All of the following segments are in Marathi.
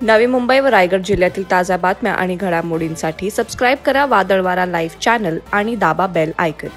नवी मुंबई व रायगड जिल्ह्यातील ताज्या बातम्या आणि घडामोडींसाठी सबस्क्राईब करा वादळवारा लाईव्ह चॅनल आणि दाबा बेल आयकॉन।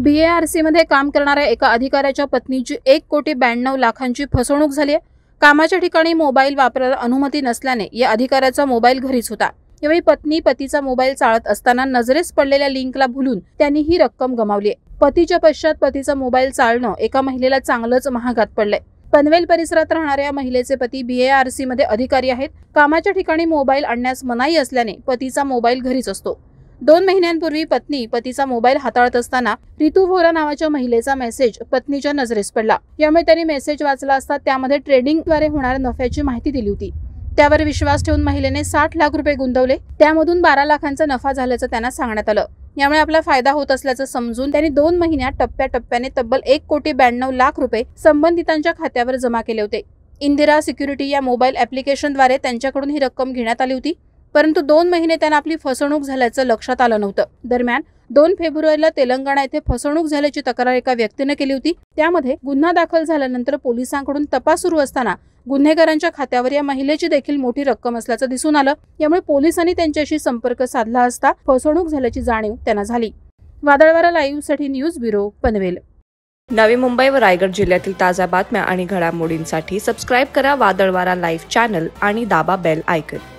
BARC मध्ये काम करणाऱ्या एका अधिकाऱ्याच्या पत्नीची 1,92,00,000ची फसवणूक झाली आहे। कामाच्या ठिकाणी मोबाईल वापरायला अनुमती नसल्याने या अधिकाऱ्याचा मोबाईल घरीच होता। यावेळी पत्नी पतीचा मोबाईल चाळत असताना नजरेस पडलेल्या लिंकला भुलून त्यांनी ही रक्कम गमावली आहे। पतीच्या पश्चात पतीचा मोबाईल चाळणं एका महिलेला चांगलंच महागात पडलंय। पनवेल परिसरात राहणाऱ्या महिलेचे पती BARC मध्ये अधिकारी आहेत। कामाच्या ठिकाणी मोबाईल आणण्यास मनाई असल्याने पतीचा मोबाईल घरीच असतो। 2 महिन्यांपूर्वी पत्नी पतीचा मोबाईल हाताळत असताना रितू व्होरा नावाच्या महिलेचा मेसेज पत्नीच्या नजरेस पडला। यामुळे त्यांनी मेसेज वाचला असता त्यामध्ये ट्रेडिंगद्वारे होणाऱ्या नफ्याची माहिती दिली होती। त्यावर विश्वास ठेवून महिलेने 60 लाख रुपये गुंतवले। त्यामधून 12 लाखांचा नफा झाल्याचं त्यांना सांगण्यात आलं। यामुळे आपला फायदा होत असल्याचं समजून त्यांनी 2 महिन्यात टप्प्याटप्प्याने तब्बल 1,92,00,000 रुपये संबंधितांच्या खात्यावर जमा केले होते। इंदिरा सिक्युरिटी या मोबाईल ॲप्लिकेशनद्वारे त्यांच्याकडून ही रक्कम घेण्यात आली होती, परंतु 2 महिने त्यांना आपली फसवणूक झाल्याचं लक्षात आलं नव्हतं। दरम्यान 2 फेब्रुवारीला तेलंगणा येथे फसवणूक झाल्याची तक्रार एका व्यक्तीने केली होती। त्यामध्ये गुन्हा दाखल झाल्यानंतर पोलिसांकडून तपास सुरू असताना गुन्हेगारांच्या खात्यावर या महिलेची देखील मोठी रक्कम असल्याचं दिसून आलं। यामुळे पोलिसांनी त्यांच्याशी संपर्क साधला असता फसवणूक झाल्याची जाणीव त्यांना झाली। वादळवारा लाईव्ह साठी न्यूज ब्युरो पनवेल। नवी मुंबई व रायगड जिल्ह्यातील ताज्या बातम्या आणि घडामोडींसाठी सबस्क्राईब करा वादळवारा लाईव्ह चॅनल आणि दाबा बेल आयकॉन।